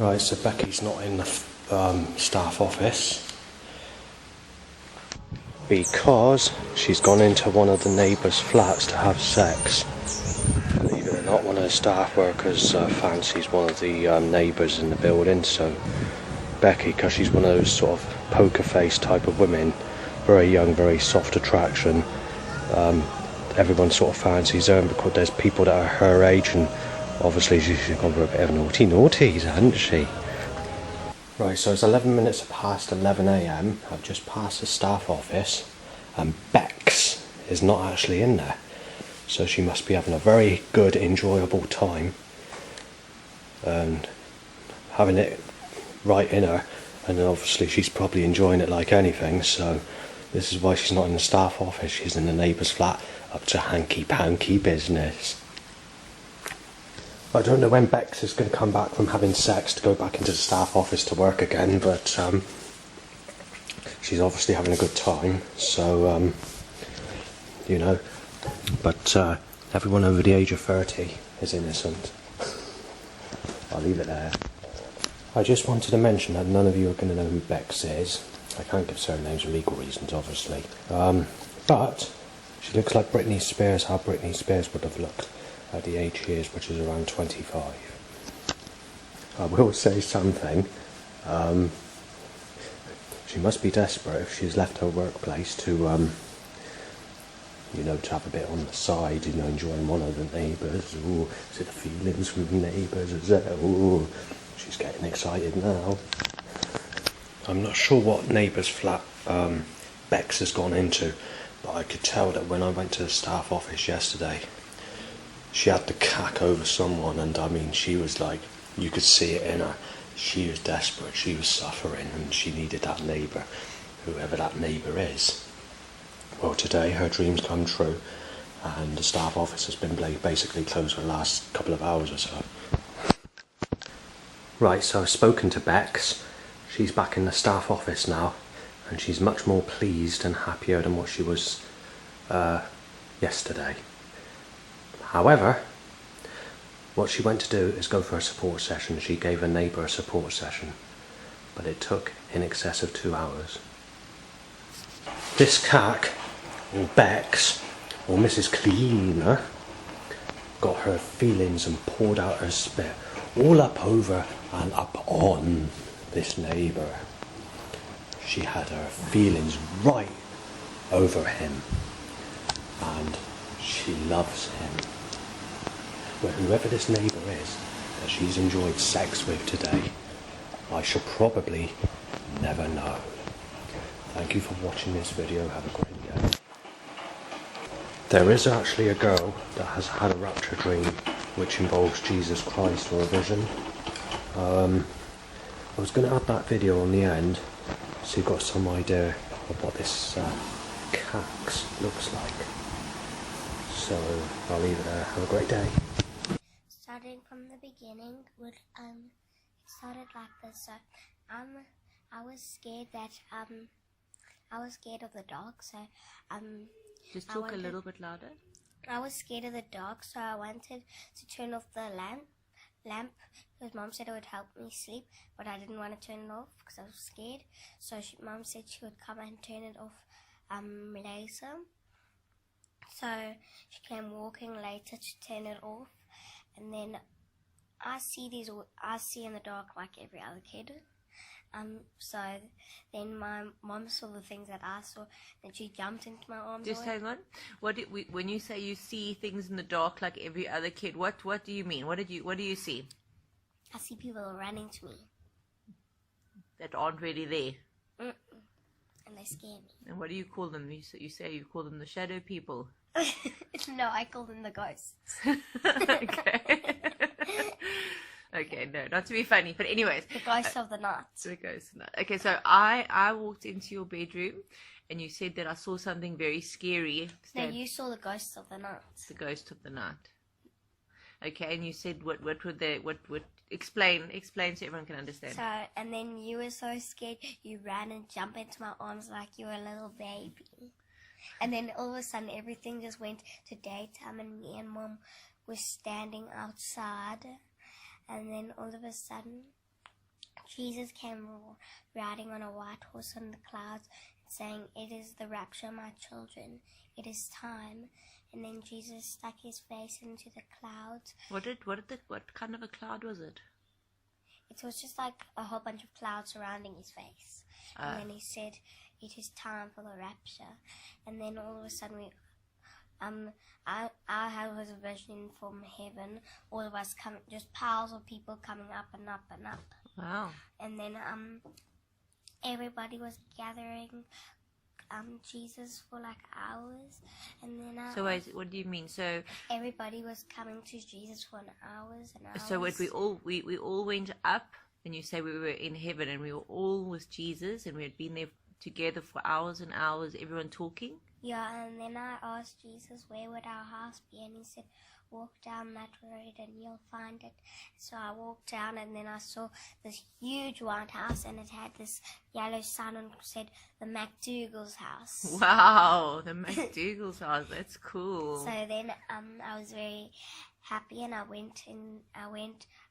Right, so Becky's not in the staff office because she's gone into one of the neighbours' flats to have sex. Believe it or not, one of the staff workers fancies one of the neighbours in the building, so Becky, because she's one of those sort of poker face type of women, very young, very soft attraction, everyone sort of fancies her, because there's people that are her age, and obviously she's gone for a bit of naughties, hasn't she? Right, so it's 11 minutes past 11 AM. I've just passed the staff office and Bex is not actually in there. So she must be having a very good, enjoyable time and having it right in her. And then obviously she's probably enjoying it like anything, so this is why she's not in the staff office. She's in the neighbour's flat up to hanky-panky business. I don't know when Bex is going to come back from having sex to go back into the staff office to work again, but she's obviously having a good time, so, you know, but everyone over the age of 30 is innocent. I'll leave it there. I just wanted to mention that none of you are going to know who Bex is. I can't give surnames for legal reasons, obviously. But she looks like Britney Spears, how Britney Spears would have looked at the age she is, which is around 25. I will say something. She must be desperate if she's left her workplace to, you know, to have a bit on the side, you know, enjoying one of the neighbours. Ooh, is it the feelings from the neighbours? Is it? Ooh, she's getting excited now. I'm not sure what neighbour's flat Bex has gone into, but I could tell that when I went to the staff office yesterday, she had the cack over someone, and I mean, she was like, you could see it in her. She was desperate, she was suffering, and she needed that neighbour, whoever that neighbour is. Well, today her dreams come true, and the staff office has been basically closed for the last couple of hours or so. Right, so I've spoken to Bex. She's back in the staff office now, and she's much more pleased and happier than what she was yesterday. However, what she went to do is go for a support session. She gave her neighbour a support session, but it took in excess of 2 hours. This cack, or Bex, or Mrs. Cleaner, got her feelings and poured out her spit all up over and up on this neighbour. She had her feelings right over him, and she loves him. Well, whoever this neighbour is that she's enjoyed sex with today, I shall probably never know. Thank you for watching this video. Have a great day. There is actually a girl that has had a rapture dream which involves Jesus Christ or a vision. I was going to add that video on the end so you've got some idea of what this cax looks like. So I'll leave it there. Have a great day. Starting from the beginning, it started like this. So, I was scared that I was scared of the dark. So, just talk a little bit louder. I was scared of the dark, so I wanted to turn off the lamp because Mom said it would help me sleep, but I didn't want to turn it off because I was scared. So Mom said she would come and turn it off later. So she came walking later to turn it off. And then I see in the dark like every other kid. So then my mom saw the things that I saw, and she jumped into my arms. Just hang on. When you say you see things in the dark like every other kid, what do you mean? What do you see? I see people running to me that aren't really there. And they scare me. And what do you call them? You say you call them the shadow people. No, I call them the ghosts. Okay. Okay, no, not to be funny, but anyways. The ghosts of the night. The ghosts of the night. Okay, so I walked into your bedroom, and you said that I saw something very scary. No, you saw the ghosts of the night. The ghost of the night. Okay, and you said what would explain so everyone can understand. So, and then you were so scared, you ran and jumped into my arms like you were a little baby. And then all of a sudden everything just went to daytime, and me and Mom were standing outside, and then all of a sudden Jesus came riding on a white horse on the clouds, saying, "It is the rapture, my children. It is time." And then Jesus stuck his face into the clouds. What kind of a cloud was it? It was just like a whole bunch of clouds surrounding his face. And then he said, "It is time for the rapture." And then all of a sudden I was a vision from heaven. All of us just piles of people coming up and up and up. Wow. And then everybody was gathering Jesus for like hours, and then So wait, what do you mean? So everybody was coming to Jesus for hours and hours. so what, we all went up, and you say we were in heaven, and we were all with Jesus, and we had been there together for hours and hours, everyone talking? Yeah, and then I asked Jesus, "Where would our house be?" And he said, "Walk down that road and you'll find it." So I walked down, and then I saw this huge white house, and it had this yellow sign and said the McDougal's house. Wow, the McDougal's house. That's cool. So then I was very happy, and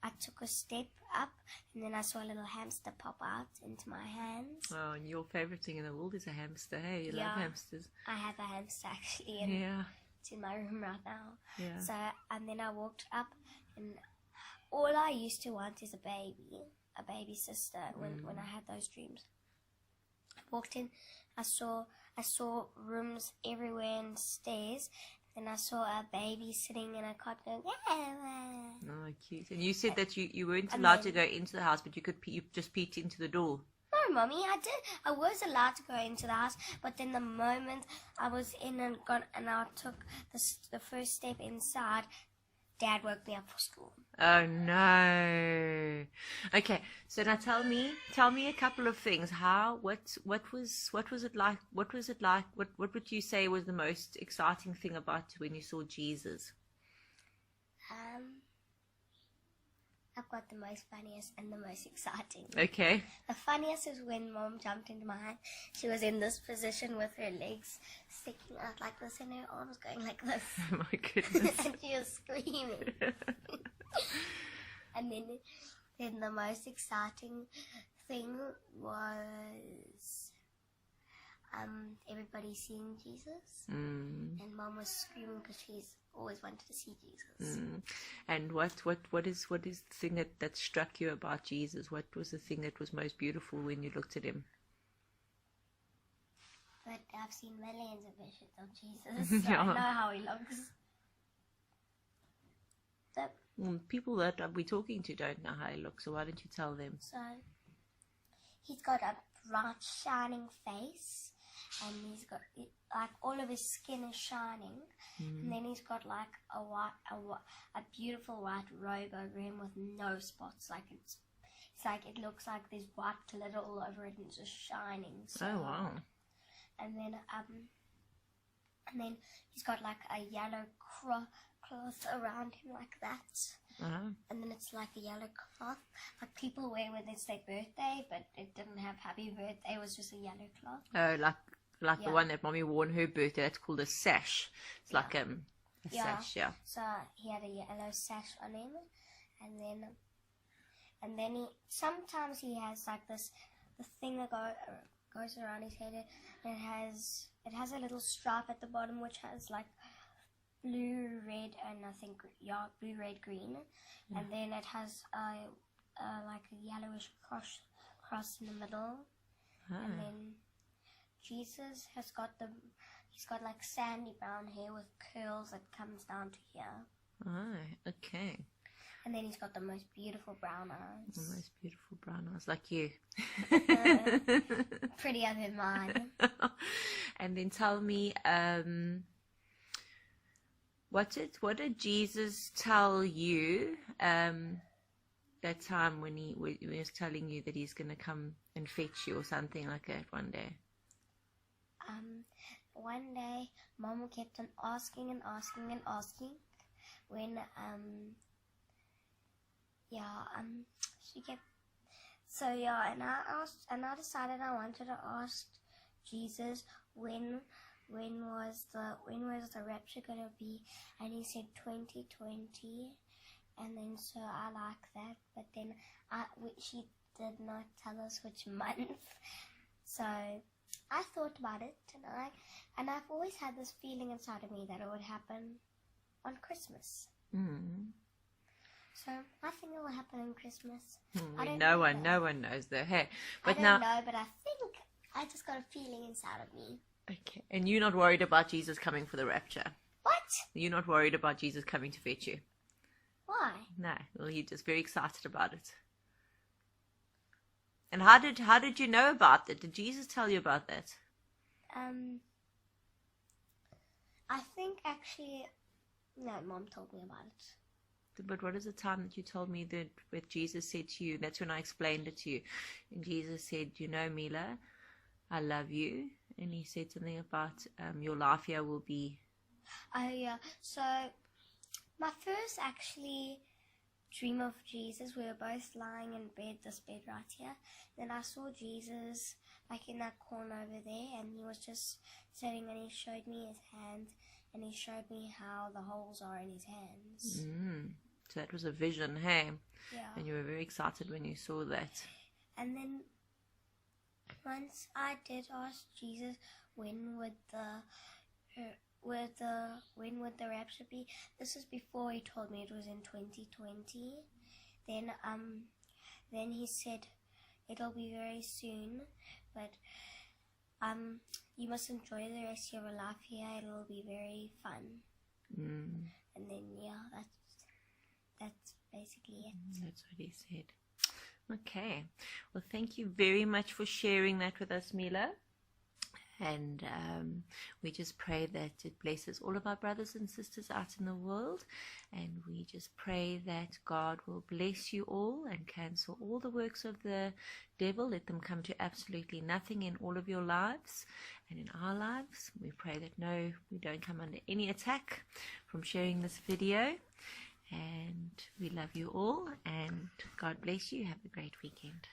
I took a step up, and then I saw a little hamster pop out into my hands. Oh, and your favorite thing in the world is a hamster. Hey, you love hamsters. I have a hamster actually, and it's in my room right now. Yeah. So, and then I walked up, and all I used to want is a baby sister when I had those dreams. I walked in, I saw rooms everywhere and stairs. Then I saw a baby sitting in a cot going, "Yeah." Oh, cute. And you said that you weren't allowed to go into the house, but you just peeked into the door. No, Mommy, I did. I was allowed to go into the house, but then the moment I was in and I took the first step inside, Dad woke me up for school. Oh no. Okay, so now tell me a couple of things. What was it like? What would you say was the most exciting thing about when you saw Jesus? I've got the most funniest and the most exciting. Okay. The funniest is when Mom jumped into my hand. She was in this position with her legs sticking out like this and her arms going like this. Oh my goodness. And she was screaming. And then the most exciting thing was everybody seeing Jesus. And Mom was screaming because she's always wanted to see Jesus. And what is the thing that struck you about Jesus? What was the thing that was most beautiful when you looked at him? But I've seen millions of visions of Jesus, so I know how he looks. People that we're talking to don't know how he looks, so why don't you tell them? So he's got a bright, shining face, and he's got like all of his skin is shining, and then he's got like a beautiful white robe over him with no spots. Like it's like it looks like there's white glitter all over it, and it's just shining. So, oh wow! And then he's got like a yellow cloth around him like that. And then it's like a yellow cloth like people wear when it's their birthday, but it didn't have happy birthday, it was just a yellow cloth. Oh, like the one that Mommy wore on her birthday. That's called a sash. It's like a sash. So he had a yellow sash on him, and then he sometimes he has like the thing that goes around his head. It has a little stripe at the bottom which has like blue, red, and I think blue, red, green, and then it has like a yellowish cross in the middle, and then Jesus has got like sandy brown hair with curls that comes down to here. Oh, okay. And then he's got the most beautiful brown eyes. The most beautiful brown eyes, like you. Prettier than mine. And then tell me, what did Jesus tell you that time when he was telling you that he's going to come and fetch you or something like that one day? One day, Mom kept on asking and asking and asking when she kept and I decided I wanted to ask Jesus when was the rapture gonna be, and he said 2020, and then so I like that, but then did not tell us which month. So I thought about it, and I've always had this feeling inside of me that it would happen on Christmas. So I think it will happen on Christmas. No one knows though. Hey, but I don't know, but I think I just got a feeling inside of me. Okay, and you're not worried about Jesus coming for the rapture? What? You're not worried about Jesus coming to fetch you? Why? No. Well, you're just very excited about it. And how did you know about that? Did Jesus tell you about that? I think actually, no, Mom told me about it. But what is the time that you told me that Jesus said to you? That's when I explained it to you. And Jesus said, you know, Mila, I love you. And he said something about your life here will be... Oh, yeah. So my first actually dream of Jesus, we were both lying in bed, this bed right here. Then I saw Jesus like in that corner over there, and he was just sitting, and he showed me his hand, and he showed me how the holes are in his hands. So that was a vision, hey? Yeah. And you were very excited when you saw that. And then once I did ask Jesus when would the rapture be. This was before he told me it was in 2020. Then he said it'll be very soon, but you must enjoy the rest of your life here. It'll be very fun. And then yeah, that's basically it. That's what he said. Okay. Well, thank you very much for sharing that with us, Mila. And we just pray that it blesses all of our brothers and sisters out in the world. And we just pray that God will bless you all and cancel all the works of the devil. Let them come to absolutely nothing in all of your lives and in our lives. We pray that we don't come under any attack from sharing this video. And we love you all, and God bless you. Have a great weekend.